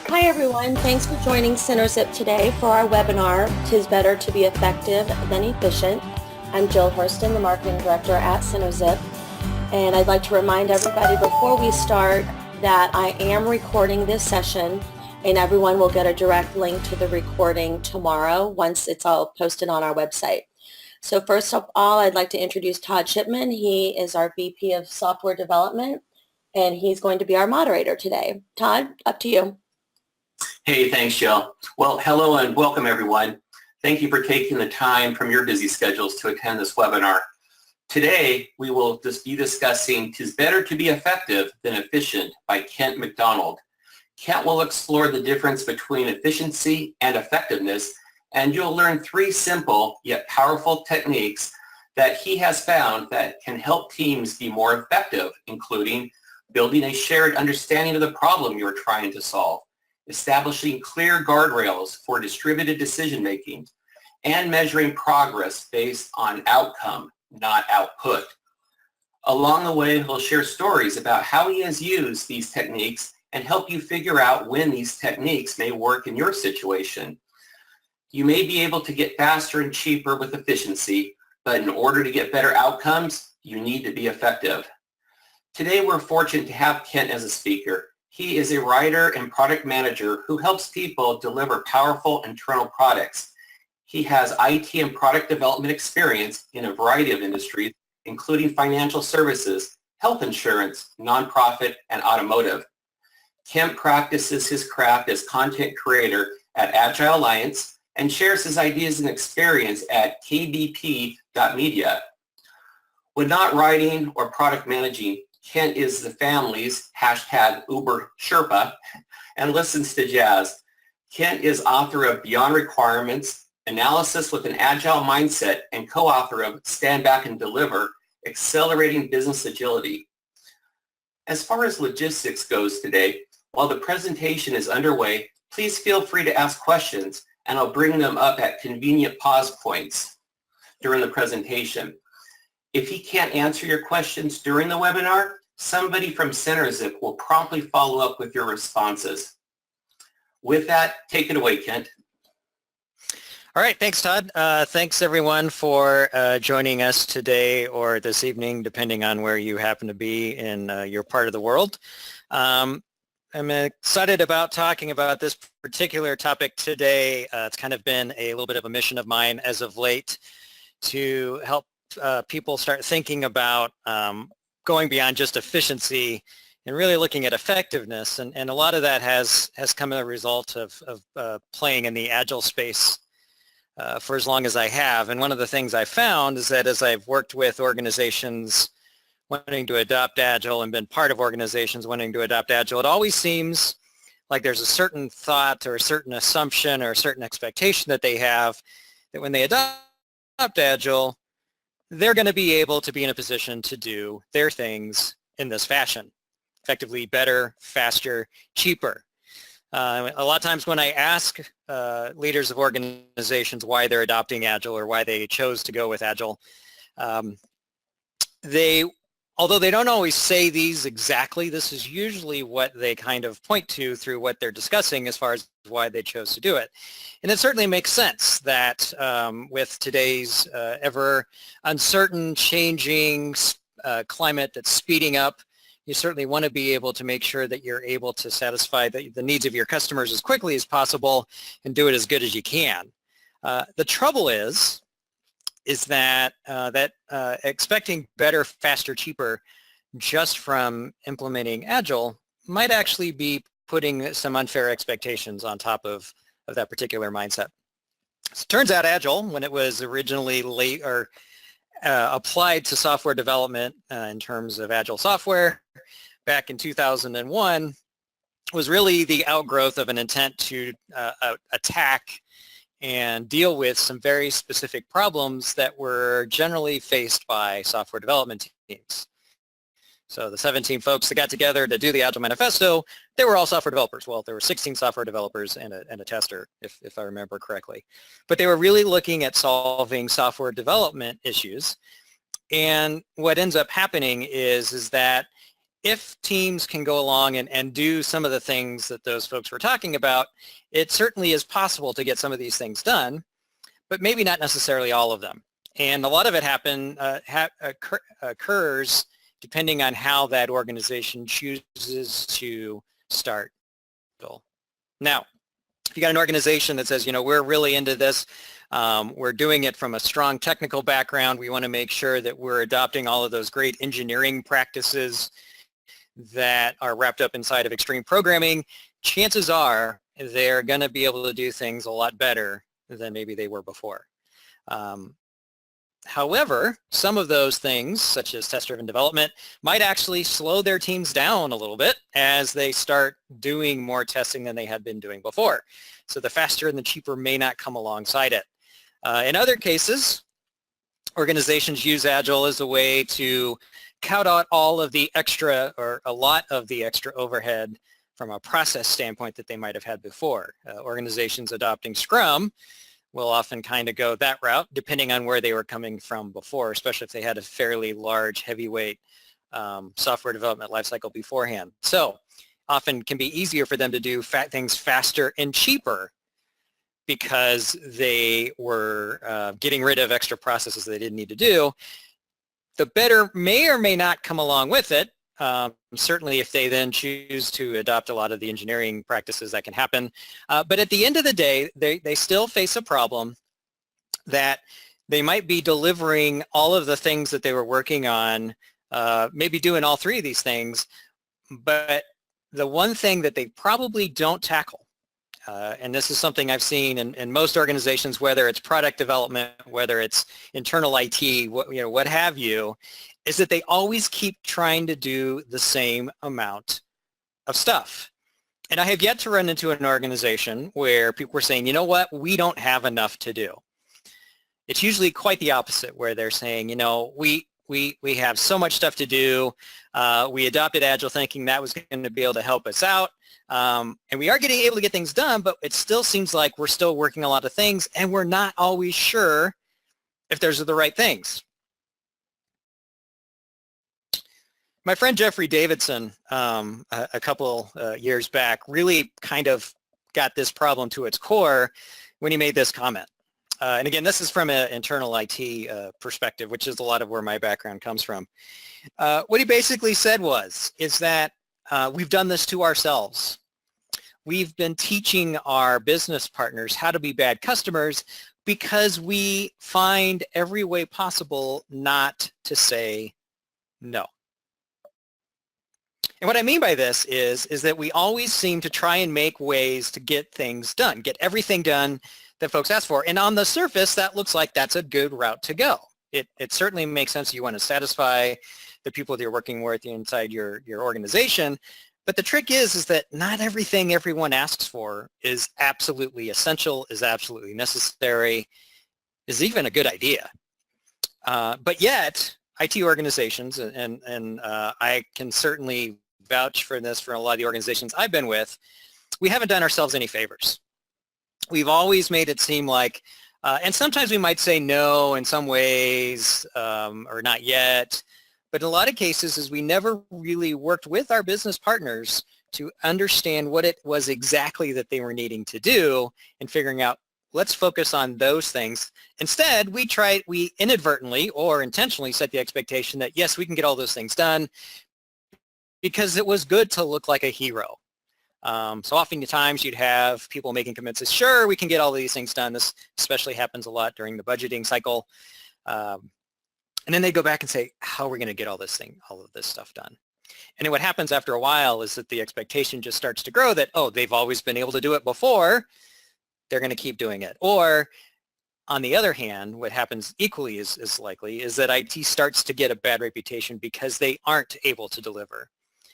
Hi everyone, thanks for joining CenterZip today for our webinar, "'Tis Better to be Effective Than Efficient." I'm Jill Hurston, the Marketing Director at CenterZip, and I'd like to remind everybody before we start that I am recording this session and everyone will get a direct link to the recording tomorrow once it's all posted on our website. So first of all, I'd like to introduce Todd Shipman. He is our VP of Software Development and he's going to be our moderator today. Todd, up to you. Hey, thanks, Jill. Well, hello and welcome, everyone. Thank you for taking the time from your busy schedules to attend this webinar. Today, we will just be discussing "'Tis Better to be Effective Than Efficient" by Kent McDonald. Kent will explore the difference between efficiency and effectiveness, and you'll learn 3 simple yet powerful techniques that he has found that can help teams be more effective, including building a shared understanding of the problem you're trying to solve, establishing clear guardrails for distributed decision-making, and measuring progress based on outcome, not output. Along the way, he'll share stories about how he has used these techniques and help you figure out when these techniques may work in your situation. You may be able to get faster and cheaper with efficiency, but in order to get better outcomes, you need to be effective. Today, we're fortunate to have Kent as a speaker. He is a writer and product manager who helps people deliver powerful internal products. He has IT and product development experience in a variety of industries, including financial services, health insurance, nonprofit, and automotive. Kent practices his craft as content creator at Agile Alliance and shares his ideas and experience at kbp.media. When not writing or product managing, Kent is the family's #Uber Sherpa and listens to jazz. Kent is author of Beyond Requirements, Analysis with an Agile Mindset, and co-author of Stand Back and Deliver, Accelerating Business Agility. As far as logistics goes today, while the presentation is underway, please feel free to ask questions and I'll bring them up at convenient pause points during the presentation. If he can't answer your questions during the webinar, somebody from CenterZip will promptly follow up with your responses. With that, take it away, Kent. All right, thanks, Todd. Thanks, everyone, for joining us today or this evening, depending on where you happen to be in your part of the world. I'm excited about talking about this particular topic today. It's kind of been a little bit of a mission of mine as of late to help people start thinking about going beyond just efficiency and really looking at effectiveness. And a lot of that has come as a result of playing in the Agile space for as long as I have. And one of the things I found is that as I've worked with organizations wanting to adopt Agile and been part of organizations wanting to adopt Agile, it always seems like there's a certain thought or a certain assumption or a certain expectation that they have that when they adopt Agile, they're going to be able to be in a position to do their things in this fashion, effectively better, faster, cheaper. A lot of times when I ask leaders of organizations why they're adopting Agile or why they chose to go with Agile, although they don't always say these exactly, this is usually what they kind of point to through what they're discussing as far as why they chose to do it. And it certainly makes sense that with today's ever uncertain, changing climate that's speeding up, you certainly want to be able to make sure that you're able to satisfy the needs of your customers as quickly as possible and do it as good as you can. The trouble is that expecting better, faster, cheaper just from implementing Agile might actually be putting some unfair expectations on top of that particular mindset. So it turns out Agile, when it was originally applied to software development in terms of Agile software back in 2001, was really the outgrowth of an intent to attack and deal with some very specific problems that were generally faced by software development teams. So the 17 folks that got together to do the Agile Manifesto, they were all software developers. Well, there were 16 software developers and a tester, if I remember correctly. But they were really looking at solving software development issues. And what ends up happening is that if teams can go along and do some of the things that those folks were talking about, it certainly is possible to get some of these things done, but maybe not necessarily all of them. And a lot of it occurs depending on how that organization chooses to start. Now, if you got an organization that says, we're really into this, we're doing it from a strong technical background, we want to make sure that we're adopting all of those great engineering practices that are wrapped up inside of extreme programming, chances are they're going to be able to do things a lot better than maybe they were before. However, some of those things, such as test-driven development, might actually slow their teams down a little bit as they start doing more testing than they had been doing before. So the faster and the cheaper may not come alongside it. In other cases, organizations use Agile as a way to cut out all of the extra, or a lot of the extra overhead from a process standpoint that they might have had before. Organizations adopting Scrum will often kind of go that route depending on where they were coming from before, especially if they had a fairly large, heavyweight software development lifecycle beforehand. So often can be easier for them to do things faster and cheaper because they were getting rid of extra processes they didn't need to do. The better may or may not come along with it. Certainly if they then choose to adopt a lot of the engineering practices, that can happen. But at the end of the day, they still face a problem that they might be delivering all of the things that they were working on, maybe doing all three of these things, but the one thing that they probably don't tackle, and this is something I've seen in most organizations, whether it's product development, whether it's internal IT, what have you, is that they always keep trying to do the same amount of stuff. And I have yet to run into an organization where people were saying, you know what, we don't have enough to do. It's usually quite the opposite, where they're saying, we have so much stuff to do. We adopted Agile thinking that was going to be able to help us out. And we are able to get things done, but it still seems like we're still working a lot of things and we're not always sure if those are the right things. My friend Jeffrey Davidson, a couple years back, really kind of got this problem to its core when he made this comment. And again, this is from an internal IT perspective, which is a lot of where my background comes from. What he basically said is that we've done this to ourselves. We've been teaching our business partners how to be bad customers because we find every way possible not to say no. And what I mean by this is that we always seem to try and make ways to get things done, get everything done that folks ask for. And on the surface, that looks like that's a good route to go. It certainly makes sense. You want to satisfy the people that you're working with inside your organization. But the trick is that not everything everyone asks for is absolutely essential, is absolutely necessary, is even a good idea. But yet, IT organizations, and I can certainly vouch for this for a lot of the organizations I've been with, we haven't done ourselves any favors. We've always made it seem like, and sometimes we might say no in some ways, or not yet, but in a lot of cases is we never really worked with our business partners to understand what it was exactly that they were needing to do and figuring out, let's focus on those things. Instead, we inadvertently or intentionally set the expectation that, yes, we can get all those things done because it was good to look like a hero. So oftentimes you'd have people making commitments that, sure, we can get all of these things done. This especially happens a lot during the budgeting cycle. And then they go back and say, how are we going to get all of this stuff done? And then what happens after a while is that the expectation just starts to grow that, oh, they've always been able to do it before, they're going to keep doing it. Or on the other hand, what happens equally as likely is that IT starts to get a bad reputation because they aren't able to deliver.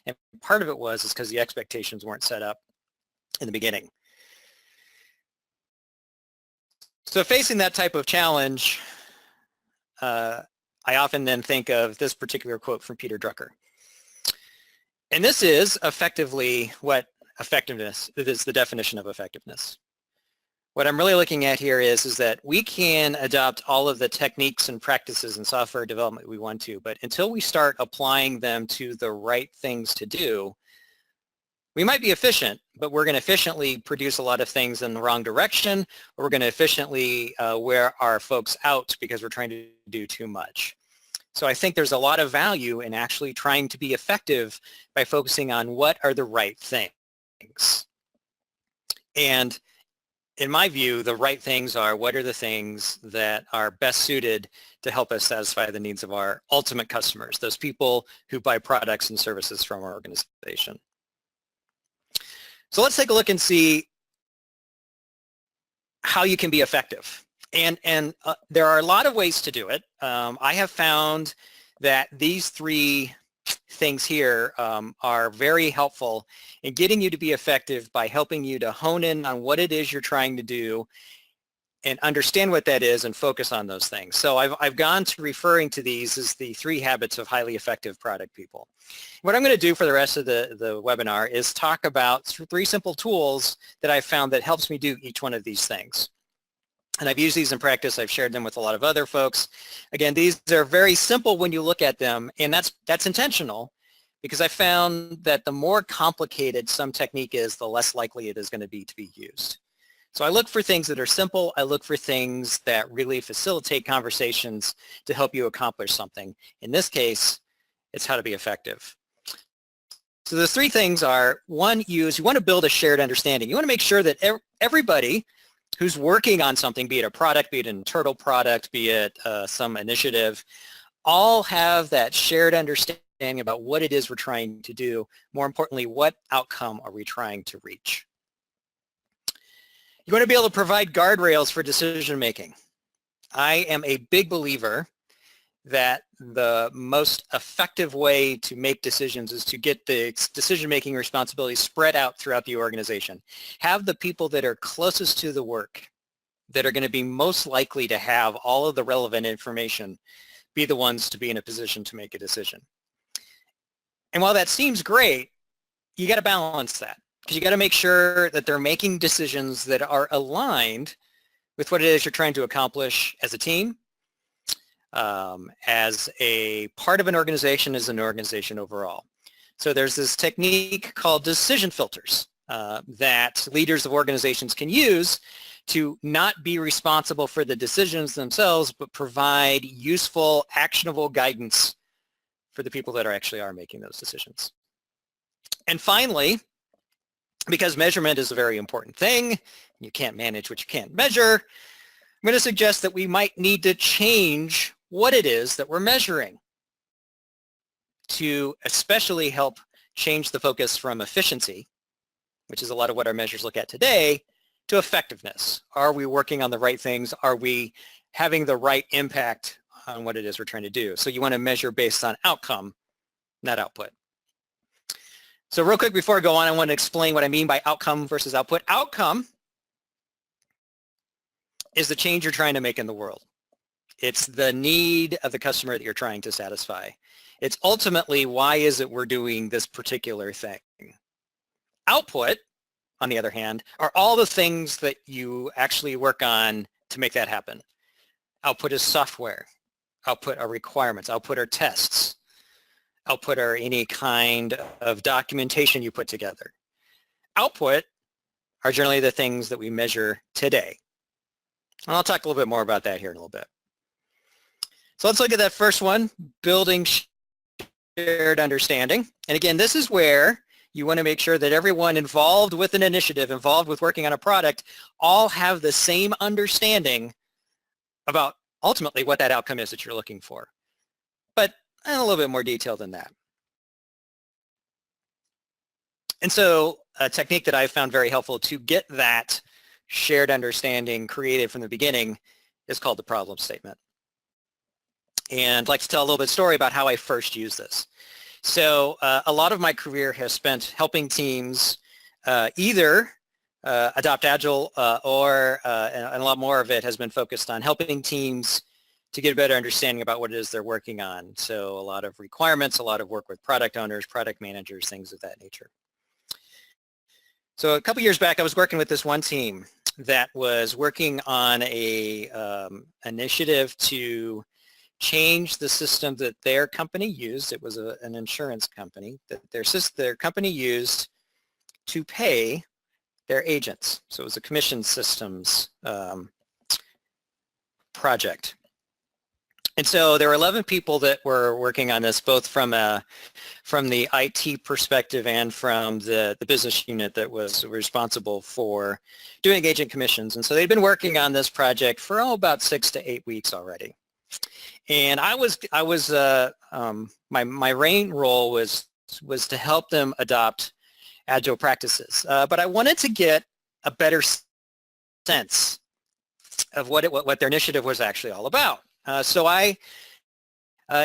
And part of it is because the expectations weren't set up in the beginning. So facing that type of challenge, I often then think of this particular quote from Peter Drucker. And this is effectively what effectiveness, it is the definition of effectiveness. What I'm really looking at here is that we can adopt all of the techniques and practices in software development we want to, but until we start applying them to the right things to do, we might be efficient, but we're going to efficiently produce a lot of things in the wrong direction, or we're going to efficiently wear our folks out because we're trying to do too much. So I think there's a lot of value in actually trying to be effective by focusing on what are the right things. And in my view, the right things are what are the things that are best suited to help us satisfy the needs of our ultimate customers, those people who buy products and services from our organization. So let's take a look and see how you can be effective. And there are a lot of ways to do it. I have found that these three things here are very helpful in getting you to be effective by helping you to hone in on what it is you're trying to do and understand what that is and focus on those things. So I've gone to referring to these as the 3 habits of highly effective product people. What I'm going to do for the rest of the webinar is talk about 3 simple tools that I've found that helps me do each one of these things. And I've used these in practice. I've shared them with a lot of other folks. Again, these are very simple when you look at them, and that's intentional because I found that the more complicated some technique is, the less likely it is going to be used. So I look for things that are simple. I look for things that really facilitate conversations to help you accomplish something. In this case, it's how to be effective. So the 3 things are, one, you want to build a shared understanding. You want to make sure that everybody who's working on something, be it a product, be it an internal product, be it some initiative, all have that shared understanding about what it is we're trying to do. More importantly, what outcome are we trying to reach? You want to be able to provide guardrails for decision making. I am a big believer that the most effective way to make decisions is to get the decision-making responsibilities spread out throughout the organization. Have the people that are closest to the work, that are going to be most likely to have all of the relevant information, be the ones to be in a position to make a decision. And while that seems great, you got to balance that, because you got to make sure that they're making decisions that are aligned with what it is you're trying to accomplish as a team, as a part of an organization, as an organization overall. So there's this technique called decision filters that leaders of organizations can use to not be responsible for the decisions themselves, but provide useful, actionable guidance for the people that actually are making those decisions. And finally, because measurement is a very important thing, you can't manage what you can't measure, I'm going to suggest that we might need to change what it is that we're measuring to especially help change the focus from efficiency, which is a lot of what our measures look at today, to effectiveness. Are we working on the right things? Are we having the right impact on what it is we're trying to do? So you want to measure based on outcome, not output. So real quick before I go on, I want to explain what I mean by outcome versus output. Outcome is the change you're trying to make in the world. It's the need of the customer that you're trying to satisfy. It's ultimately, why is it we're doing this particular thing? Output, on the other hand, are all the things that you actually work on to make that happen. Output is software. Output are requirements. Output are tests. Output are any kind of documentation you put together. Output are generally the things that we measure today. And I'll talk a little bit more about that here in a little bit. So let's look at that first one, building shared understanding. And again, this is where you want to make sure that everyone involved with an initiative, involved with working on a product, all have the same understanding about ultimately what that outcome is that you're looking for. But in a little bit more detail than that. And so a technique that I've found very helpful to get that shared understanding created from the beginning is called the problem statement. And I'd like to tell a little bit of story about how I first used this. So a lot of my career has spent helping teams either adopt agile or and a lot more of it has been focused on helping teams to get a better understanding about what it is they're working on. So a lot of requirements, a lot of work with product owners, product managers, things of that nature. So a couple years back, I was working with this one team that was working on a initiative to change the system that their company used. It was an insurance company that their company used to pay their agents. So it was a commission systems project. And so there were 11 people that were working on this, both from the IT perspective and from the business unit that was responsible for doing agent commissions. And so they'd been working on this project for about 6 to 8 weeks already. And my main role was to help them adopt agile practices. But I wanted to get a better sense of what their initiative was actually all about. So I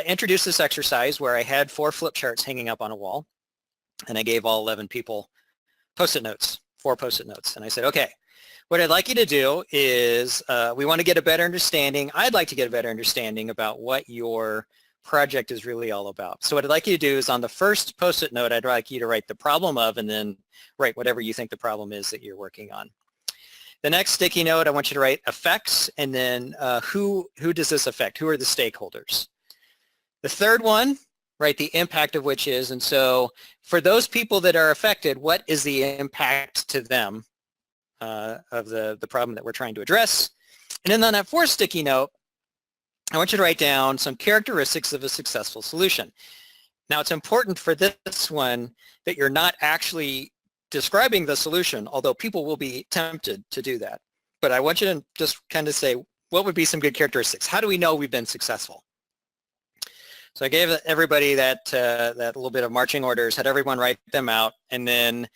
introduced this exercise where I had 4 flip charts hanging up on a wall, and I gave all 11 people Post-it notes, 4 Post-it notes. And I said, okay, what I'd like you to do is we want to get a better understanding. I'd like to get a better understanding about what your project is really all about. So what I'd like you to do is on the first Post-it note, I'd like you to write the problem of and then write whatever you think the problem is that you're working on. The next sticky note, I want you to write effects, and then who does this affect? Who are the stakeholders? The third one, write the impact of which is, and so for those people that are affected, what is the impact to them of the problem that we're trying to address? And then on that fourth sticky note, I want you to write down some characteristics of a successful solution. Now, it's important for this one that you're not actually describing the solution, although people will be tempted to do that. But I want you to just kind of say, what would be some good characteristics? How do we know we've been successful? So I gave everybody that little bit of marching orders, had everyone write them out, and then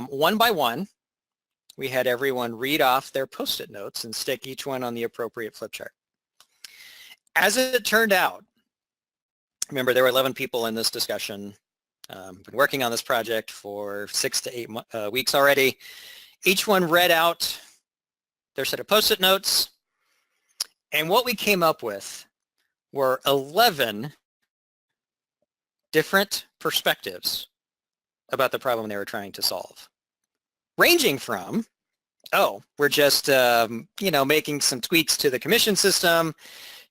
one by one, we had everyone read off their Post-it notes and stick each one on the appropriate flip chart. As it turned out, remember there were 11 people in this discussion, been working on this project for 6 to 8 weeks already. Each one read out their set of Post-it notes, and what we came up with were 11 different perspectives about the problem they were trying to solve, ranging from, oh, we're just making some tweaks to the commission system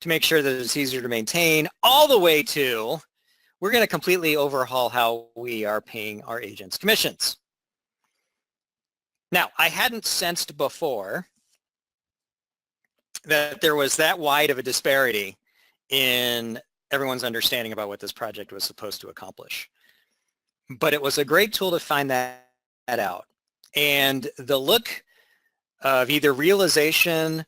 to make sure that it's easier to maintain, all the way to we're going to completely overhaul how we are paying our agents commissions. Now, I hadn't sensed before that there was that wide of a disparity in everyone's understanding about what this project was supposed to accomplish. But it was a great tool to find that out. And the look of either realization,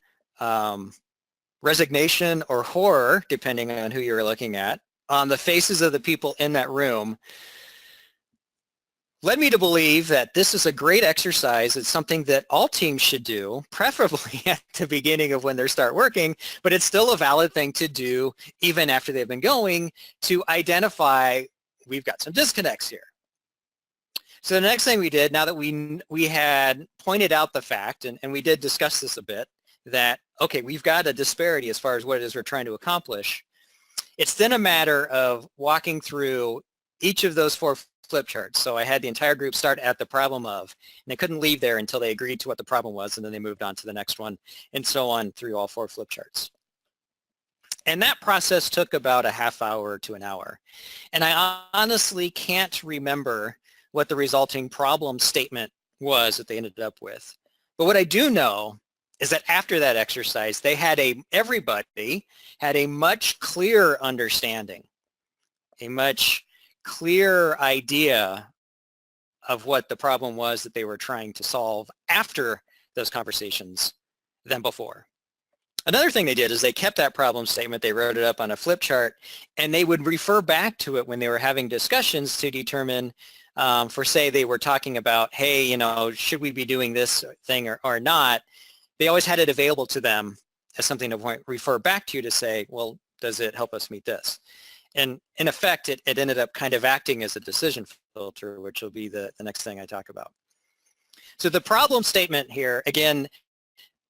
resignation, or horror, depending on who you're looking at, on the faces of the people in that room led me to believe that this is a great exercise. It's something that all teams should do, preferably at the beginning of when they start working, but it's still a valid thing to do even after they've been going, to identify we've got some disconnects here. So the next thing we did, now that we had pointed out the fact, and we did discuss this a bit, that, okay, we've got a disparity as far as what it is we're trying to accomplish. It's then a matter of walking through each of those 4 flip charts. So I had the entire group start at the problem of, and they couldn't leave there until they agreed to what the problem was, and then they moved on to the next one, and so on through all 4 flip charts. And that process took about a half hour to an hour. And I honestly can't remember what the resulting problem statement was that they ended up with. But what I do know is that after that exercise, everybody had a much clearer understanding, a much clearer idea of what the problem was that they were trying to solve after those conversations than before. Another thing they did is they kept that problem statement, they wrote it up on a flip chart, and they would refer back to it when they were having discussions to determine, for say they were talking about, hey, should we be doing this thing or not? They always had it available to them as something to refer back to, to say, well, does it help us meet this? And in effect, it ended up kind of acting as a decision filter, which will be the next thing I talk about. So the problem statement here, again,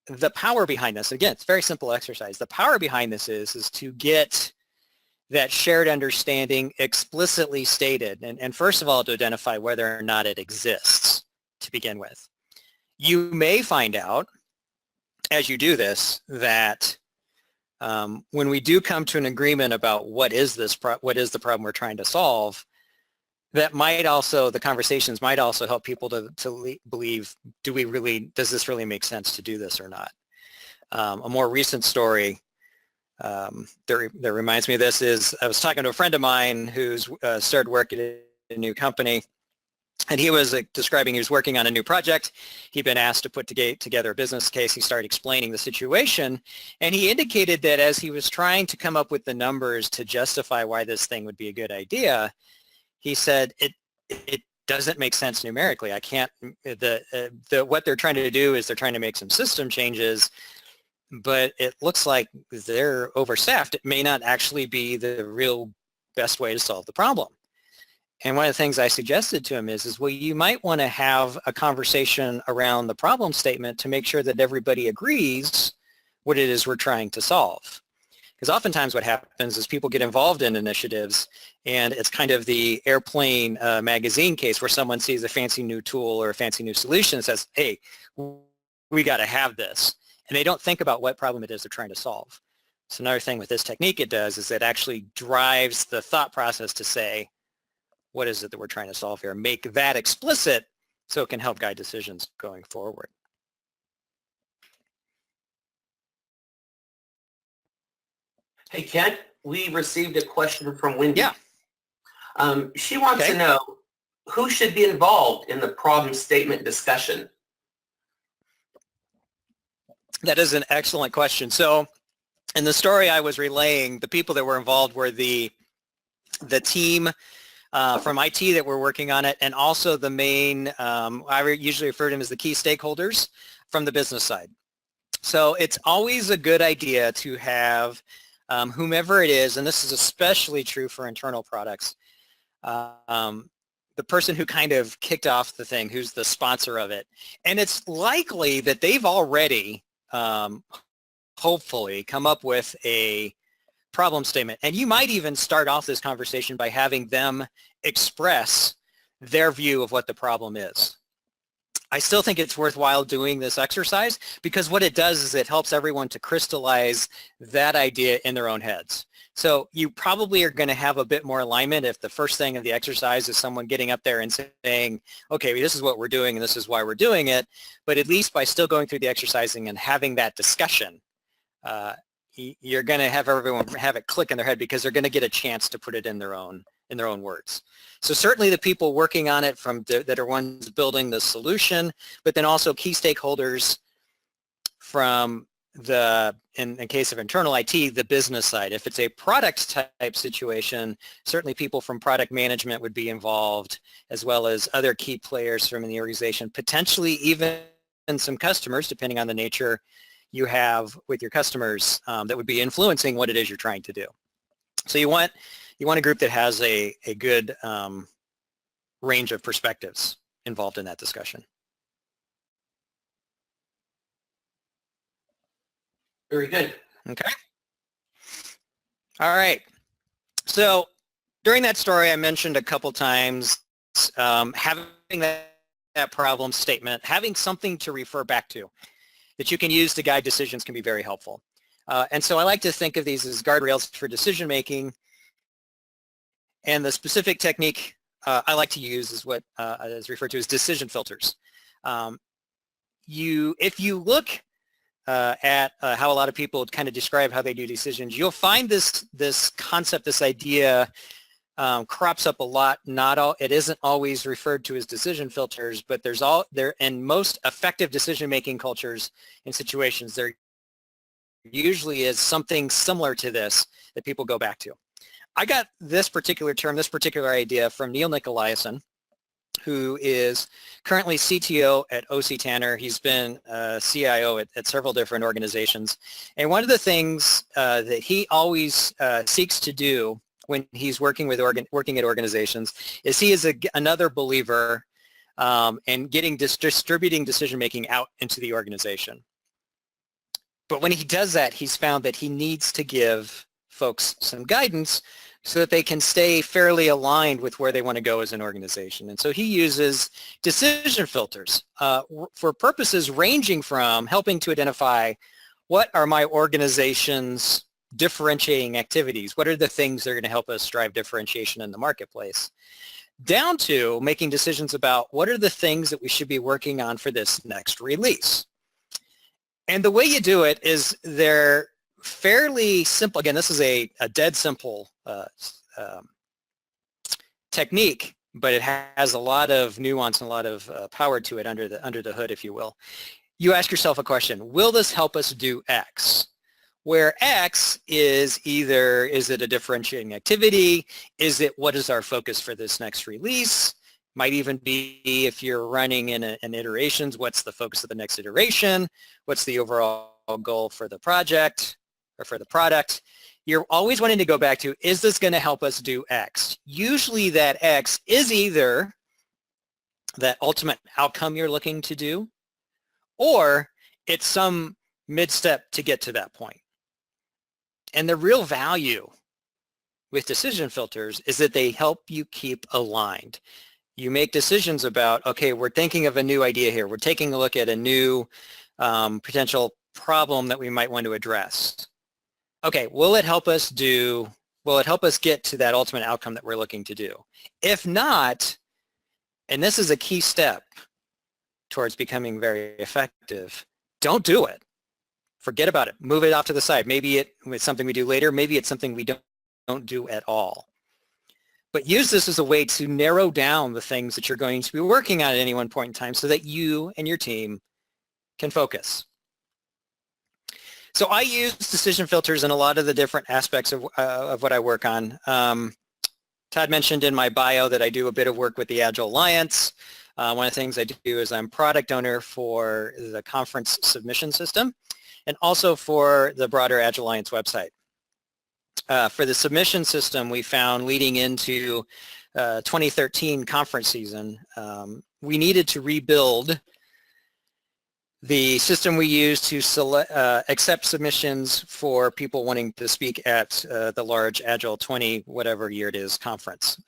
the power behind this, again, it's a very simple exercise. The power behind this is to get that shared understanding explicitly stated. And first of all, to identify whether or not it exists to begin with. You may find out as you do this that when we do come to an agreement about what is the problem we're trying to solve, that might also, the conversations might also help people to believe, does this really make sense to do this or not? A more recent story that reminds me of this is I was talking to a friend of mine who's started working at a new company, and he was describing he was working on a new project. He'd been asked to put together a business case. He started explaining the situation, and he indicated that as he was trying to come up with the numbers to justify why this thing would be a good idea, he said it doesn't make sense numerically. I can't, what they're trying to do is they're trying to make some system changes, but it looks like they're overstaffed. It may not actually be the real best way to solve the problem. And one of the things I suggested to him is well, you might want to have a conversation around the problem statement to make sure that everybody agrees what it is we're trying to solve. Because oftentimes what happens is people get involved in initiatives, and it's kind of the airplane magazine case where someone sees a fancy new tool or a fancy new solution and says, hey, we got to have this. And they don't think about what problem it is they're trying to solve. So another thing with this technique it does is it actually drives the thought process to say, what is it that we're trying to solve here? Make that explicit so it can help guide decisions going forward. Hey, Kent, we received a question from Wendy. Yeah. She wants to know who should be involved in the problem statement discussion. That is an excellent question. So in the story I was relaying, the people that were involved were the team from IT that were working on it, and also the main, I usually refer to them as the key stakeholders from the business side. So it's always a good idea to have whomever it is, and this is especially true for internal products, the person who kind of kicked off the thing, who's the sponsor of it. And it's likely that they've already, hopefully, come up with a problem statement. And you might even start off this conversation by having them express their view of what the problem is. I still think it's worthwhile doing this exercise because what it does is it helps everyone to crystallize that idea in their own heads. So you probably are going to have a bit more alignment if the first thing of the exercise is someone getting up there and saying, okay, this is what we're doing and this is why we're doing it. But at least by still going through the exercising and having that discussion, you're going to have everyone have it click in their head because they're going to get a chance to put it in their own words. So certainly the people working on it that are ones building the solution, but then also key stakeholders from in case of internal IT, the business side. If it's a product type situation, certainly people from product management would be involved, as well as other key players from the organization, potentially even some customers, depending on the nature you have with your customers that would be influencing what it is you're trying to do. So you want a group that has a good range of perspectives involved in that discussion. Very good. Okay. All right. So during that story, I mentioned a couple times having that problem statement, having something to refer back to that you can use to guide decisions can be very helpful. And so I like to think of these as guardrails for decision making. And the specific technique I like to use is what is referred to as decision filters. If you look at how a lot of people kind of describe how they do decisions, you'll find this concept, this idea crops up a lot. It isn't always referred to as decision filters, but there in most effective decision-making cultures and situations, there usually is something similar to this that people go back to. I got this particular term, this particular idea from Neil Nicolaisen, who is currently CTO at O.C. Tanner. He's been CIO at several different organizations. And one of the things that he always seeks to do when he's working at organizations is he is another believer in distributing decision-making out into the organization. But when he does that, he's found that he needs to give folks some guidance so that they can stay fairly aligned with where they want to go as an organization. And so he uses decision filters for purposes ranging from helping to identify what are my organization's differentiating activities, what are the things that are going to help us drive differentiation in the marketplace, down to making decisions about what are the things that we should be working on for this next release. And the way you do it is they're fairly simple. Again, this is a dead simple technique, but it has a lot of nuance and a lot of power to it under the hood, if you will. You ask yourself a question: will this help us do X? Where X is either, is it a differentiating activity? Is it, what is our focus for this next release? Might even be, if you're running in iterations, what's the focus of the next iteration? What's the overall goal for the project or for the product? You're always wanting to go back to, is this going to help us do X? Usually that X is either that ultimate outcome you're looking to do, or it's some mid-step to get to that point. And the real value with decision filters is that they help you keep aligned. You make decisions about, okay, we're thinking of a new idea here. We're taking a look at a new potential problem that we might want to address. Okay, will it help us get to that ultimate outcome that we're looking to do? If not, and this is a key step towards becoming very effective, don't do it. Forget about it. Move it off to the side. Maybe it's something we do later. Maybe it's something we don't do at all. But use this as a way to narrow down the things that you're going to be working on at any one point in time so that you and your team can focus. So I use decision filters in a lot of the different aspects of what I work on. Todd mentioned in my bio that I do a bit of work with the Agile Alliance. One of the things I do is I'm product owner for the conference submission system, and also for the broader Agile Alliance website. For the submission system, we found leading into 2013 conference season, we needed to rebuild the system we use to accept submissions for people wanting to speak at the large Agile 20, whatever year it is, conference.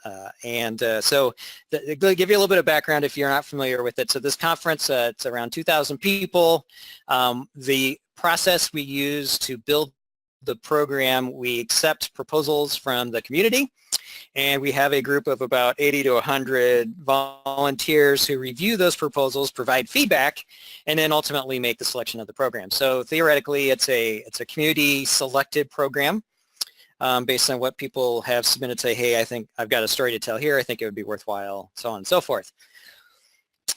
So to give you a little bit of background if you're not familiar with it. So this conference, it's around 2,000 people. The process we use to build the program, we accept proposals from the community, and we have a group of about 80 to 100 volunteers who review those proposals, provide feedback, and then ultimately make the selection of the program. So theoretically, it's a community selected program based on what people have submitted. Say, hey, I think I've got a story to tell here. I think it would be worthwhile, so on and so forth.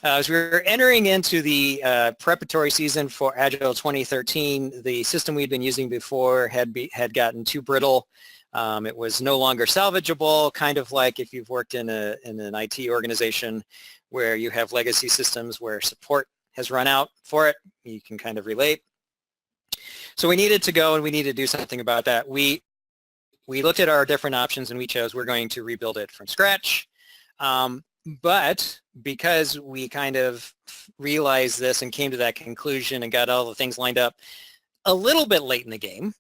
As we were entering into the preparatory season for Agile 2013, the system we'd been using before had gotten too brittle. It was no longer salvageable, kind of like if you've worked in an IT organization where you have legacy systems where support has run out for it. You can kind of relate. So we needed to go and we needed to do something about that. We looked at our different options and we chose we're going to rebuild it from scratch. But because we kind of realized this and came to that conclusion and got all the things lined up a little bit late in the game,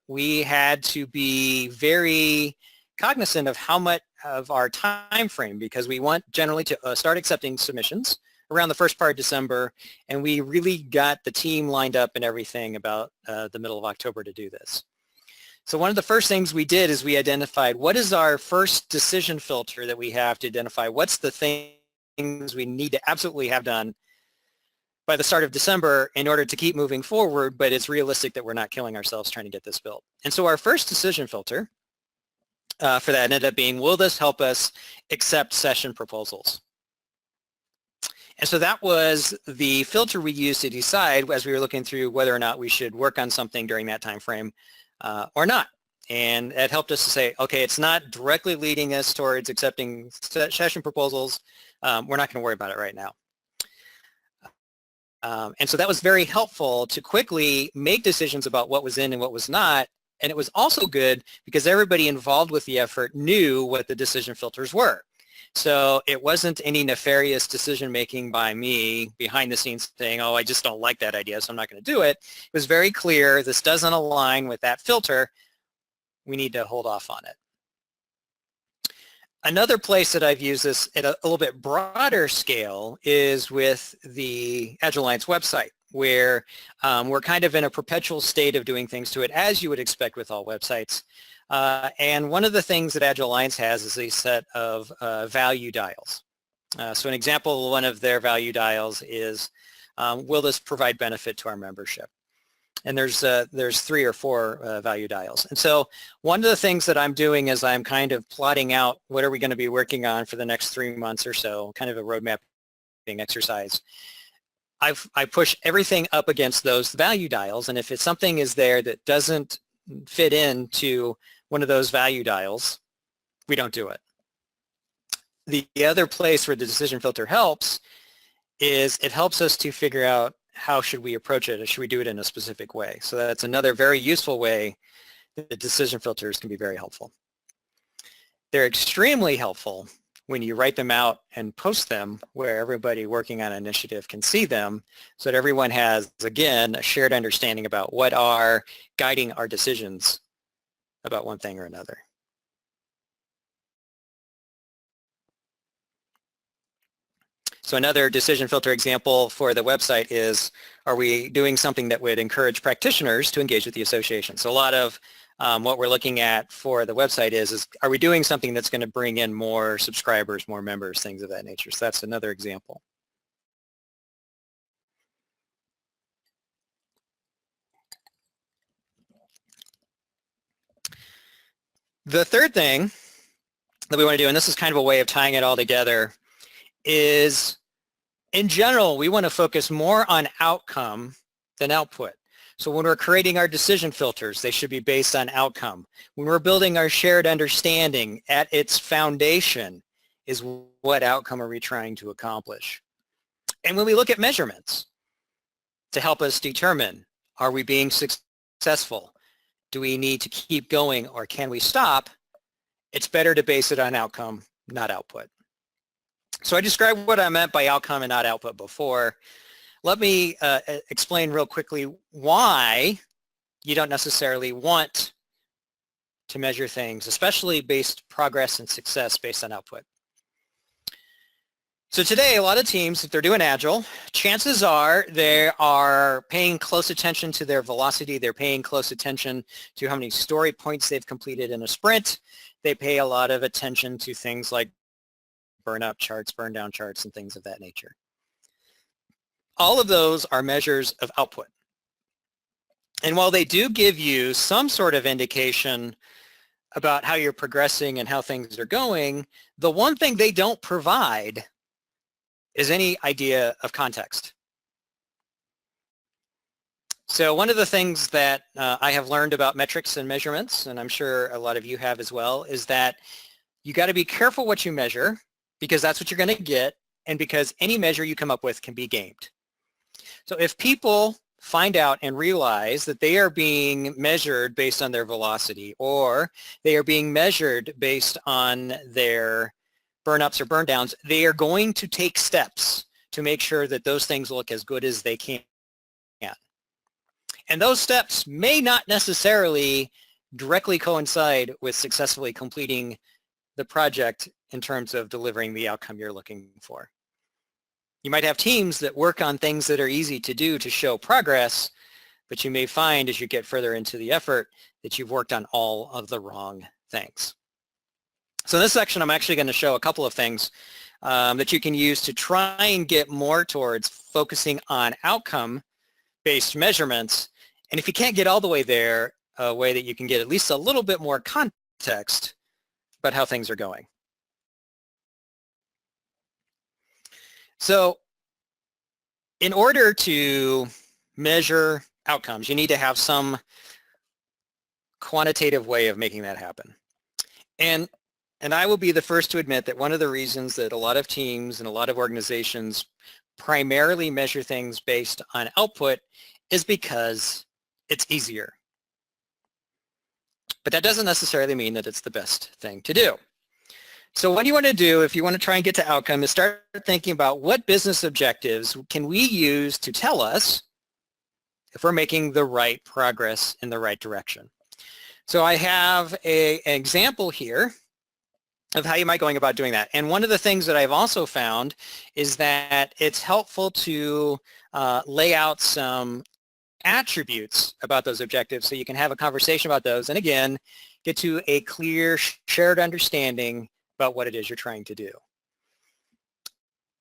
we had to be very cognizant of how much of our time frame, because we want generally to start accepting submissions around the first part of December, and we really got the team lined up and everything about the middle of October to do this. So one of the first things we did is we identified what is our first decision filter that we have to identify what's the things we need to absolutely have done by the start of December in order to keep moving forward, but it's realistic that we're not killing ourselves trying to get this built. And so our first decision filter for that ended up being, will this help us accept session proposals? And so that was the filter we used to decide as we were looking through whether or not we should work on something during that time frame or not. And it helped us to say, okay, it's not directly leading us towards accepting session proposals. We're not going to worry about it right now. And so that was very helpful to quickly make decisions about what was in and what was not. And it was also good because everybody involved with the effort knew what the decision filters were. So it wasn't any nefarious decision-making by me behind the scenes saying, oh, I just don't like that idea, so I'm not going to do it. It was very clear, this doesn't align with that filter. We need to hold off on it. Another place that I've used this at a little bit broader scale is with the Agile Alliance website, where we're kind of in a perpetual state of doing things to it, as you would expect with all websites. And one of the things that Agile Alliance has is a set of value dials. So an example, one of their value dials is, will this provide benefit to our membership? And there's 3 or 4 value dials. And so one of the things that I'm doing is I'm kind of plotting out what are we going to be working on for the next 3 months or so, kind of a road mapping exercise. I push everything up against those value dials, and if it's something is there that doesn't fit into one of those value dials, we don't do it. The other place where the decision filter helps is it helps us to figure out how should we approach it, or should we do it in a specific way. So that's another very useful way that the decision filters can be very helpful. They're extremely helpful when you write them out and post them where everybody working on an initiative can see them, so that everyone has, again, a shared understanding about what are guiding our decisions about one thing or another. So another decision filter example for the website is, are we doing something that would encourage practitioners to engage with the association? So a lot of what we're looking at for the website is are we doing something that's going to bring in more subscribers, more members, things of that nature? So that's another example. The third thing that we want to do, and this is kind of a way of tying it all together, is in general, we want to focus more on outcome than output. So when we're creating our decision filters, they should be based on outcome. When we're building our shared understanding, at its foundation is what outcome are we trying to accomplish. And when we look at measurements to help us determine, are we being successful? Do we need to keep going, or can we stop? It's better to base it on outcome, not output. So I described what I meant by outcome and not output before. Let me explain real quickly why you don't necessarily want to measure things, especially based progress and success based on output. So today, a lot of teams, if they're doing Agile, chances are they are paying close attention to their velocity. They're paying close attention to how many story points they've completed in a sprint. They pay a lot of attention to things like burn up charts, burn down charts, and things of that nature. All of those are measures of output. And while they do give you some sort of indication about how you're progressing and how things are going, the one thing they don't provide is any idea of context. So one of the things that I have learned about metrics and measurements, and I'm sure a lot of you have as well, is that you got to be careful what you measure, because that's what you're going to get, and because any measure you come up with can be gamed. So if people find out and realize that they are being measured based on their velocity, or they are being measured based on their burn-ups or burn-downs, they are going to take steps to make sure that those things look as good as they can. And those steps may not necessarily directly coincide with successfully completing the project in terms of delivering the outcome you're looking for. You might have teams that work on things that are easy to do to show progress, but you may find as you get further into the effort that you've worked on all of the wrong things. So in this section, I'm actually going to show a couple of things that you can use to try and get more towards focusing on outcome-based measurements. And if you can't get all the way there, a way that you can get at least a little bit more context about how things are going. So in order to measure outcomes, you need to have some quantitative way of making that happen. And I will be the first to admit that one of the reasons that a lot of teams and a lot of organizations primarily measure things based on output is because it's easier. But that doesn't necessarily mean that it's the best thing to do. So what you want to do if you want to try and get to outcome is start thinking about what business objectives can we use to tell us if we're making the right progress in the right direction. So I have an example here of how you might going about doing that. And one of the things that I've also found is that it's helpful to lay out some attributes about those objectives so you can have a conversation about those and again get to a clear shared understanding about what it is you're trying to do.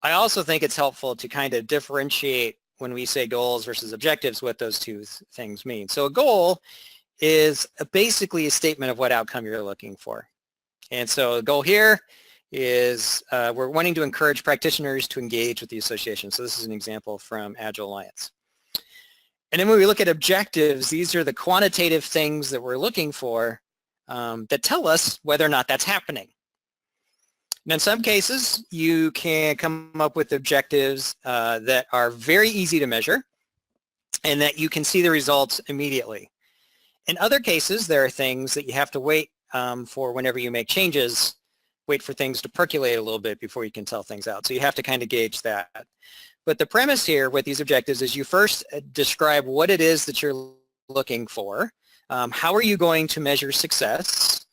I also think it's helpful to kind of differentiate when we say goals versus objectives what those two things mean. So a goal is basically a statement of what outcome you're looking for. And so the goal here is we're wanting to encourage practitioners to engage with the association. So this is an example from Agile Alliance. And then when we look at objectives, these are the quantitative things that we're looking for that tell us whether or not that's happening. And in some cases, you can come up with objectives that are very easy to measure and that you can see the results immediately. In other cases, there are things that you have to wait for whenever you make changes, wait for things to percolate a little bit before you can tell things out. So you have to kind of gauge that. But the premise here with these objectives is you first describe what it is that you're looking for, how are you going to measure success,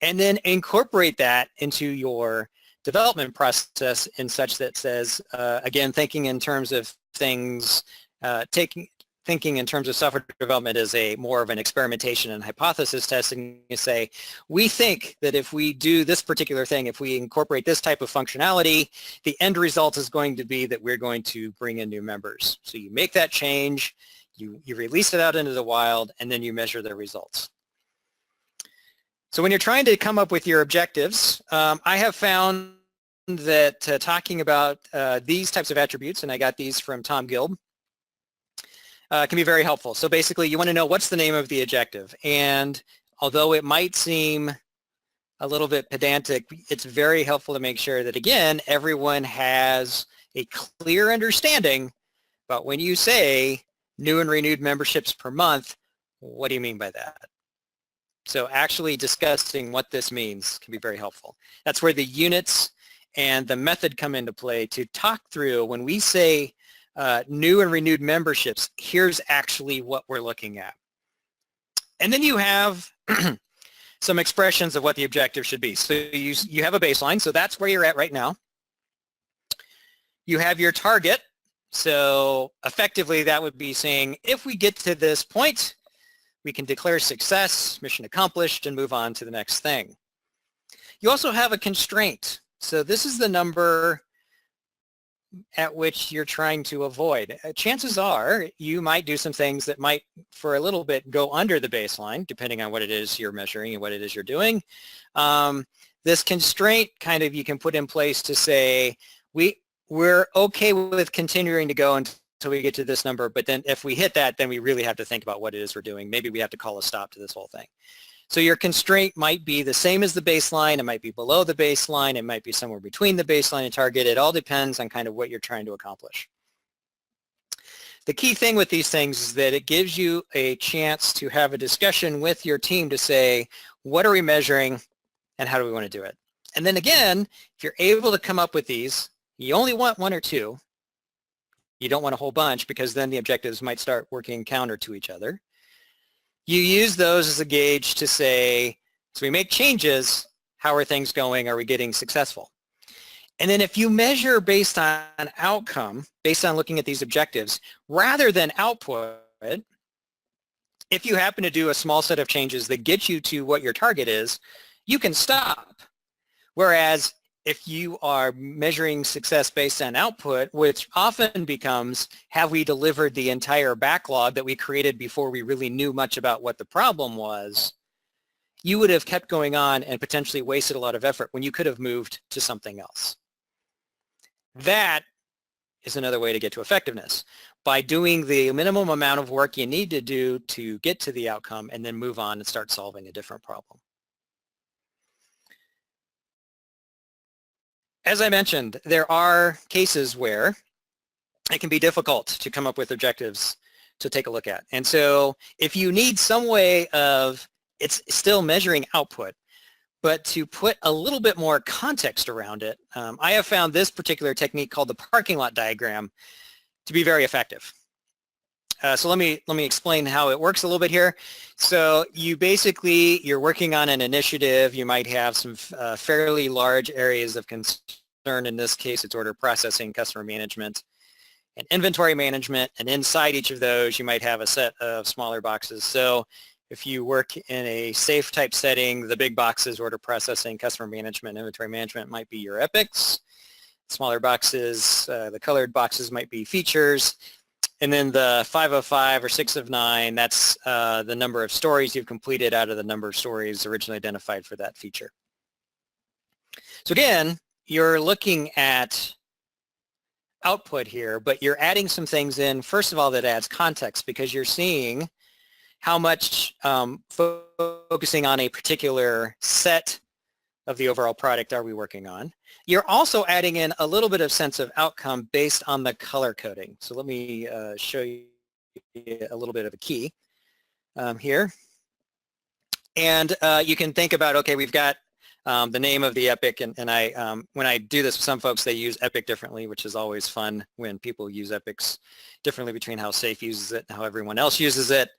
and then incorporate that into your development process in such that says, again, thinking in terms of things, thinking in terms of software development as a more of an experimentation and hypothesis testing, you say, we think that if we do this particular thing, if we incorporate this type of functionality, the end result is going to be that we're going to bring in new members. So you make that change, you release it out into the wild, and then you measure the results. So when you're trying to come up with your objectives, I have found that talking about these types of attributes, and I got these from Tom Gilb, can be very helpful. So basically you want to know what's the name of the objective, and although it might seem a little bit pedantic, it's very helpful to make sure that again everyone has a clear understanding about when you say new and renewed memberships per month, what do you mean by that? So actually discussing what this means can be very helpful. That's where the units and the method come into play to talk through when we say new and renewed memberships, here's actually what we're looking at. And then you have some expressions of what the objective should be. So you have a baseline, so that's where you're at right now. You have your target, so effectively that would be saying if we get to this point, we can declare success, mission accomplished, and move on to the next thing. You also have a constraint. So this is the number at which you're trying to avoid. Chances are you might do some things that might for a little bit go under the baseline depending on what it is you're measuring and what it is you're doing. This constraint kind of you can put in place to say we're okay with continuing to go until we get to this number, but then if we hit that, then we really have to think about what it is we're doing. Maybe we have to call a stop to this whole thing. So your constraint might be the same as the baseline, it might be below the baseline, it might be somewhere between the baseline and target. It all depends on kind of what you're trying to accomplish. The key thing with these things is that it gives you a chance to have a discussion with your team to say, what are we measuring and how do we want to do it? And then again, if you're able to come up with these, you only want one or two. You don't want a whole bunch because then the objectives might start working counter to each other. You use those as a gauge to say, so we make changes, how are things going? Are we getting successful? And then if you measure based on outcome, based on looking at these objectives, rather than output, if you happen to do a small set of changes that get you to what your target is, you can stop. Whereas if you are measuring success based on output, which often becomes, have we delivered the entire backlog that we created before we really knew much about what the problem was, you would have kept going on and potentially wasted a lot of effort when you could have moved to something else. That is another way to get to effectiveness, by doing the minimum amount of work you need to do to get to the outcome and then move on and start solving a different problem. As I mentioned, there are cases where it can be difficult to come up with objectives to take a look at. And so if you need some way of, it's still measuring output, but to put a little bit more context around it, I have found this particular technique called the Parkinglot diagram to be very effective. So let me explain how it works a little bit here. So you're working on an initiative. You might have some fairly large areas of concern. In this case, it's order processing, customer management, and inventory management. And inside each of those, you might have a set of smaller boxes. So if you work in a safe type setting, the big boxes, order processing, customer management, inventory management, might be your epics. Smaller boxes, the colored boxes might be features. And then the 505 or 609, that's the number of stories you've completed out of the number of stories originally identified for that feature. So again, you're looking at output here, but you're adding some things in, first of all, that adds context, because you're seeing how much focusing on a particular set of the overall product are we working on. You're also adding in a little bit of sense of outcome based on the color coding. So let me show you a little bit of a key here. And you can think about, okay, we've got the name of the epic, and I when I do this with some folks, they use epic differently, which is always fun when people use epics differently between how SAFE uses it and how everyone else uses it.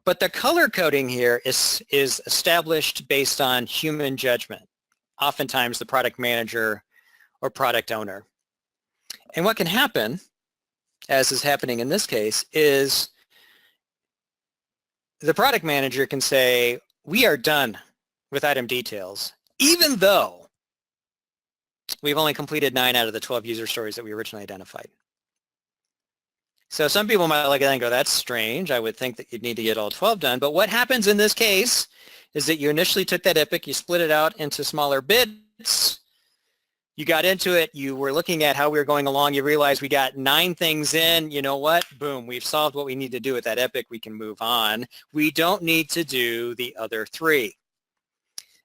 But the color coding here is established based on human judgment, oftentimes the product manager or product owner. And what can happen, as is happening in this case, is the product manager can say, we are done with item details, even though we've only completed 9 out of the 12 user stories that we originally identified. So some people might look at that and go, that's strange. I would think that you'd need to get all 12 done. But what happens in this case is that you initially took that epic, you split it out into smaller bits, you got into it, you were looking at how we were going along, you realized we got 9 things in, you know what, boom, we've solved what we need to do with that epic, we can move on. We don't need to do the other 3.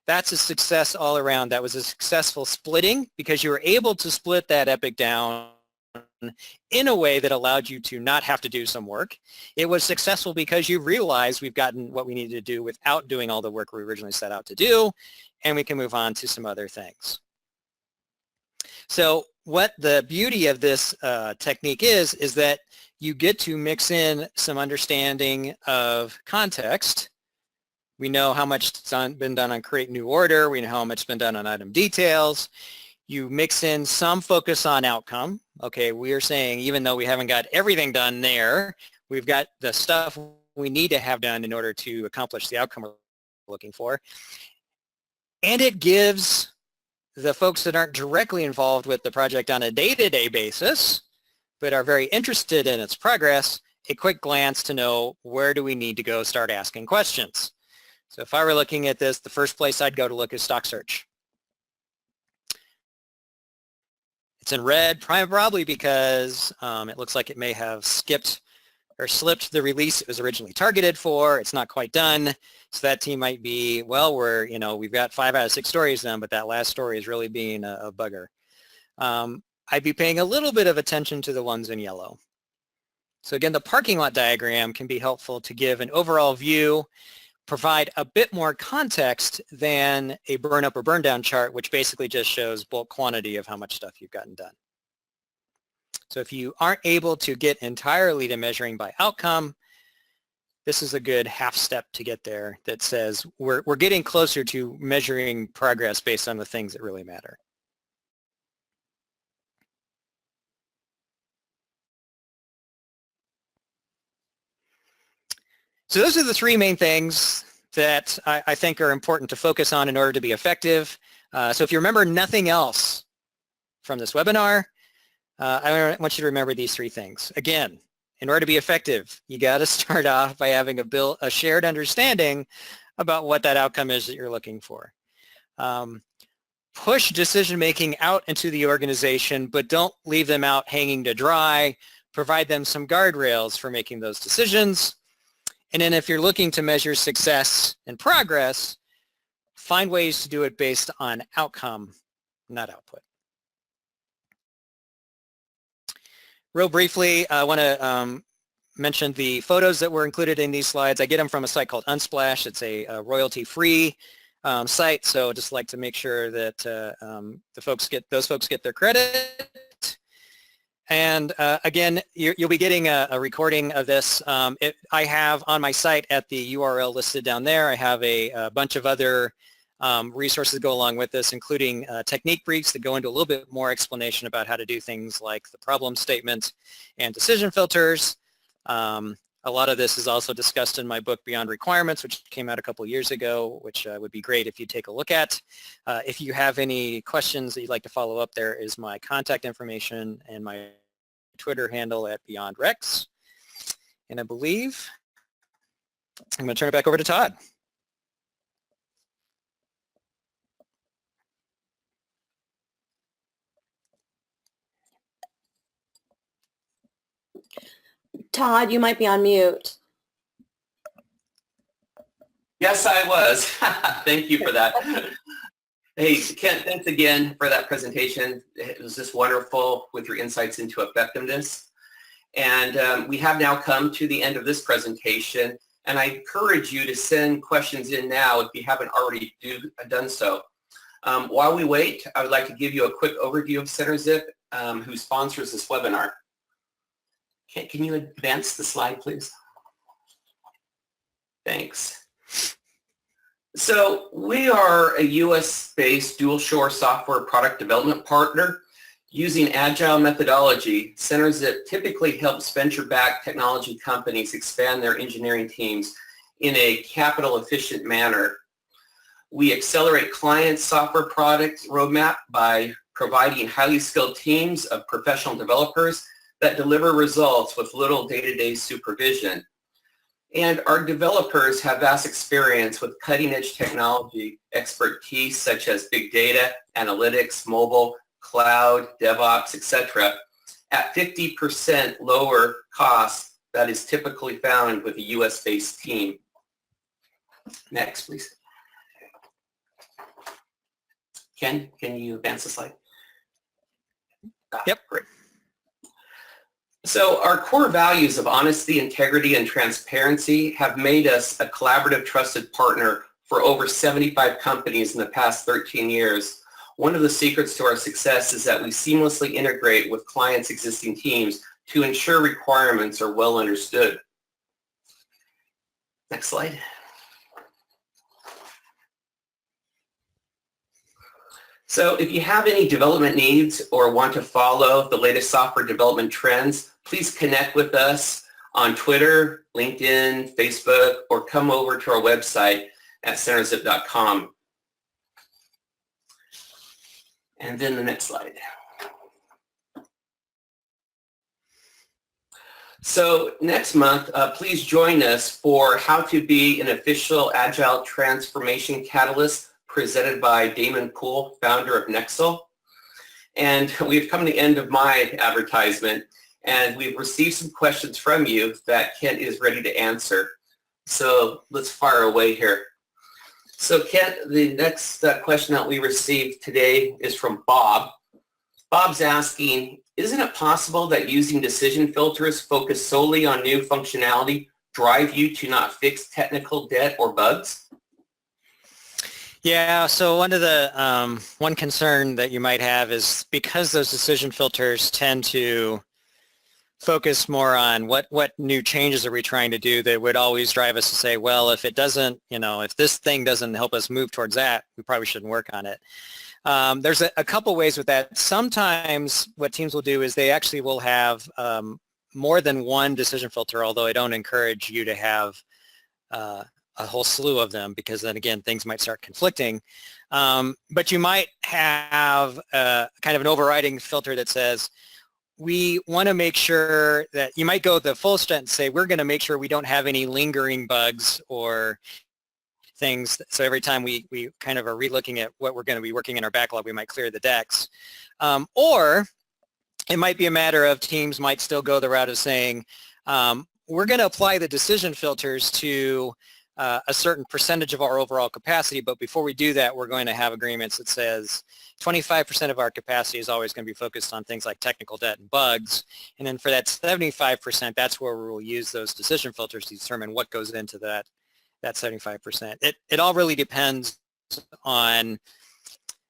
That's a success all around. That was a successful splitting because you were able to split that epic down in a way that allowed you to not have to do some work. It was successful because you realized we've gotten what we needed to do without doing all the work we originally set out to do, and we can move on to some other things. So what the beauty of this technique is that you get to mix in some understanding of context. We know how much has been done on create new order. We know how much has been done on item details. You mix in some focus on outcome. Okay, we are saying even though we haven't got everything done there, we've got the stuff we need to have done in order to accomplish the outcome we're looking for. And it gives the folks that aren't directly involved with the project on a day-to-day basis, but are very interested in its progress, a quick glance to know where do we need to go start asking questions. So if I were looking at this, the first place I'd go to look is stock search. It's in red, probably because it looks like it may have skipped or slipped the release it was originally targeted for. It's not quite done. So that team might be, well, we've got 5 out of 6 stories done, but that last story is really being a bugger. I'd be paying a little bit of attention to the ones in yellow. So again, the parking lot diagram can be helpful to give an overall view, provide a bit more context than a burn up or burn down chart, which basically just shows bulk quantity of how much stuff you've gotten done. So if you aren't able to get entirely to measuring by outcome, this is a good half step to get there that says we're getting closer to measuring progress based on the things that really matter. So those are the 3 main things that I think are important to focus on in order to be effective. So if you remember nothing else from this webinar, I want you to remember these 3 things. Again, in order to be effective, you got to start off by having a shared understanding about what that outcome is that you're looking for. Push decision-making out into the organization, but don't leave them out hanging to dry. Provide them some guardrails for making those decisions. And then if you're looking to measure success and progress, find ways to do it based on outcome, not output. Real briefly, I want to mention the photos that were included in these slides. I get them from a site called Unsplash. It's a royalty-free site, so just like to make sure that those folks get their credit. And again, you'll be getting a recording of this. I have on my site at the URL listed down there, I have a bunch of other resources that go along with this, including technique briefs that go into a little bit more explanation about how to do things like the problem statement and decision filters. A lot of this is also discussed in my book, Beyond Requirements, which came out a couple of years ago, which would be great if you take a look at. If you have any questions that you'd like to follow up, there is my contact information and my Twitter handle at BeyondRex. And I believe I'm going to turn it back over to Todd. Todd, you might be on mute. Yes, I was. Thank you for that. Hey, Kent, thanks again for that presentation. It was just wonderful with your insights into effectiveness. And we have now come to the end of this presentation, and I encourage you to send questions in now if you haven't already done so. While we wait, I would like to give you a quick overview of CenterZip, who sponsors this webinar. Can you advance the slide, please? Thanks. So we are a US-based dual shore software product development partner. Using agile methodology, CenterZip typically helps venture-backed technology companies expand their engineering teams in a capital-efficient manner. We accelerate client software product roadmap by providing highly skilled teams of professional developers that deliver results with little day-to-day supervision. And our developers have vast experience with cutting-edge technology expertise such as big data, analytics, mobile, cloud, DevOps, etc., at 50% lower cost that is typically found with a US-based team. Next, please. Ken, can you advance the slide? Yep. Great. So our core values of honesty, integrity, and transparency have made us a collaborative, trusted partner for over 75 companies in the past 13 years. One of the secrets to our success is that we seamlessly integrate with clients' existing teams to ensure requirements are well understood. Next slide. So if you have any development needs or want to follow the latest software development trends, please connect with us on Twitter, LinkedIn, Facebook, or come over to our website at centerzip.com. And then the next slide. So next month, please join us for How to Be an Official Agile Transformation Catalyst, presented by Damon Poole, founder of Nexel. And we've come to the end of my advertisement, and we've received some questions from you that Kent is ready to answer. So let's fire away here. So Kent, the next question that we received today is from Bob. Bob's asking, isn't it possible that using decision filters focused solely on new functionality drive you to not fix technical debt or bugs? Yeah, so one of the one concern that you might have is because those decision filters tend to focus more on what new changes are we trying to do, that would always drive us to say, well, if it doesn't, if this thing doesn't help us move towards that, we probably shouldn't work on it. There's a couple ways with that. Sometimes what teams will do is they actually will have more than one decision filter, although I don't encourage you to have a whole slew of them, because then again, things might start conflicting. But you might have kind of an overriding filter that says, we want to make sure that you might go the full extent and say, we're going to make sure we don't have any lingering bugs or things. So every time we kind of are relooking at what we're going to be working in our backlog, we might clear the decks. Or it might be a matter of teams might still go the route of saying, we're going to apply the decision filters to a certain percentage of our overall capacity, but before we do that, we're going to have agreements that says 25% of our capacity is always going to be focused on things like technical debt and bugs, and then for that 75%, that's where we'll use those decision filters to determine what goes into that 75%. It all really depends on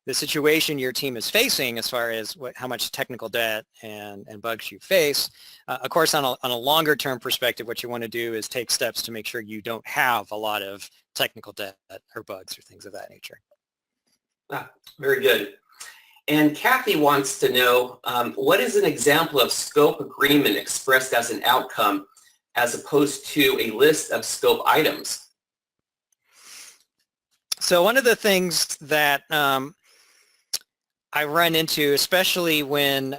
the situation your team is facing as far as how much technical debt and bugs you face. Of course, on a longer term perspective, what you want to do is take steps to make sure you don't have a lot of technical debt or bugs or things of that nature. Very good. And Kathy wants to know, what is an example of scope agreement expressed as an outcome as opposed to a list of scope items? So one of the things that I run into, especially when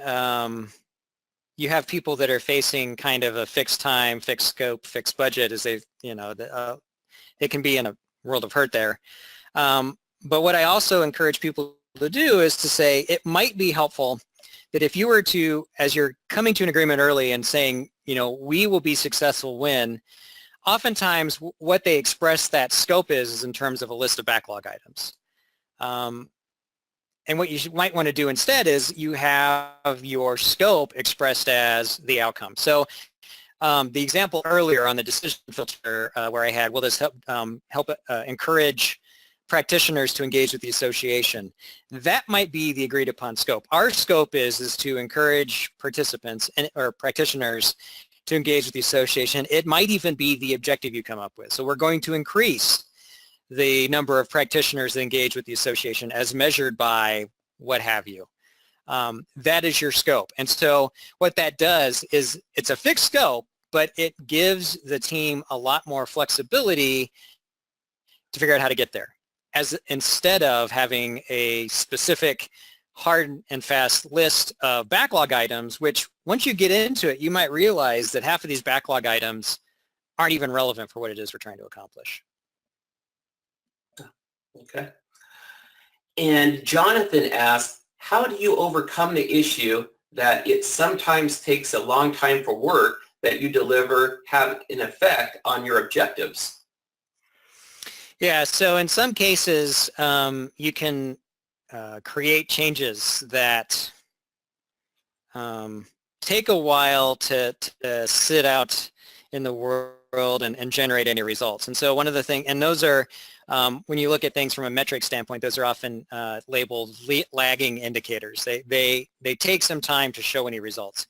you have people that are facing kind of a fixed time, fixed scope, fixed budget, is it can be in a world of hurt there. But what I also encourage people to do is to say it might be helpful that if you were to, as you're coming to an agreement early and saying, we will be successful when, oftentimes what they express that scope is in terms of a list of backlog items. And what you might want to do instead is you have your scope expressed as the outcome. So the example earlier on the decision filter where I had, will this help encourage practitioners to engage with the association? That might be the agreed upon scope. Our scope is to encourage participants or practitioners to engage with the association. It might even be the objective you come up with. So we're going to increase the number of practitioners that engage with the association as measured by what have you. That is your scope. And so what that does is it's a fixed scope, but it gives the team a lot more flexibility to figure out how to get there, as instead of having a specific hard and fast list of backlog items, which once you get into it, you might realize that half of these backlog items aren't even relevant for what it is we're trying to accomplish. Okay. And Jonathan asked, how do you overcome the issue that it sometimes takes a long time for work that you deliver have an effect on your objectives? Yeah, so in some cases, you can create changes that take a while to sit out in the world and generate any results. And so one of the things, and those are, when you look at things from a metric standpoint, those are often labeled lagging indicators. They take some time to show any results.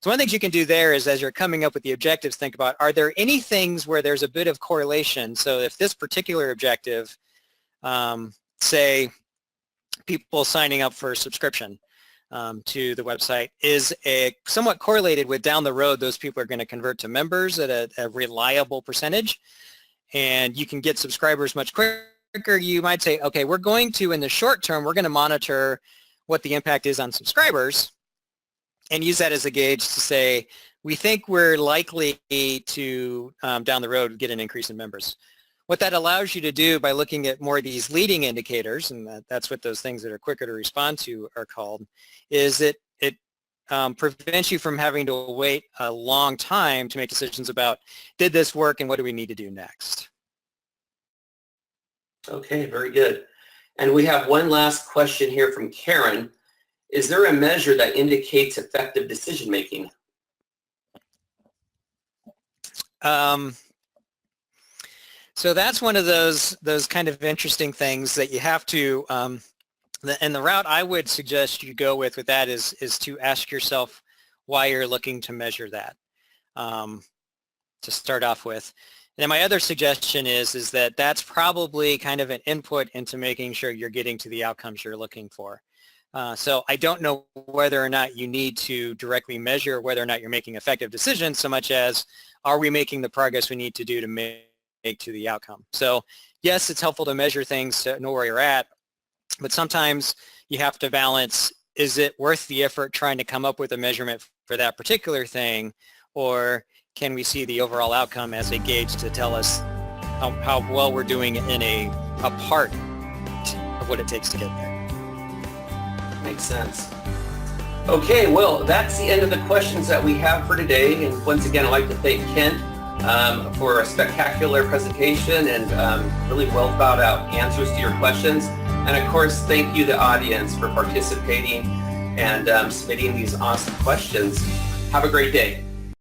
So one of the things you can do there is, as you're coming up with the objectives, think about, are there any things where there's a bit of correlation? So if this particular objective, say people signing up for a subscription to the website, is somewhat correlated with down the road, those people are going to convert to members at a reliable percentage, and you can get subscribers much quicker, you might say, okay, we're going to, in the short term, we're going to monitor what the impact is on subscribers and use that as a gauge to say, we think we're likely to, down the road, get an increase in members. What that allows you to do by looking at more of these leading indicators, and that's what those things that are quicker to respond to are called, is it prevents you from having to wait a long time to make decisions about, did this work and what do we need to do next? Okay, very good. And we have one last question here from Karen. Is there a measure that indicates effective decision making? So that's one of those kind of interesting things that you have to, and the route I would suggest you go with that is to ask yourself why you're looking to measure that, to start off with. And then my other suggestion is that that's probably kind of an input into making sure you're getting to the outcomes you're looking for. So I don't know whether or not you need to directly measure whether or not you're making effective decisions so much as, are we making the progress we need to do to make to the outcome? So yes, it's helpful to measure things to know where you're at, but sometimes you have to balance, is it worth the effort trying to come up with a measurement for that particular thing, or can we see the overall outcome as a gauge to tell us how well we're doing in a part of what it takes to get there? Makes sense. Okay, well, that's the end of the questions that we have for today. And once again, I'd like to thank Kent for a spectacular presentation and really well thought out answers to your questions. And of course, thank you, the audience, for participating and submitting these awesome questions. Have a great day.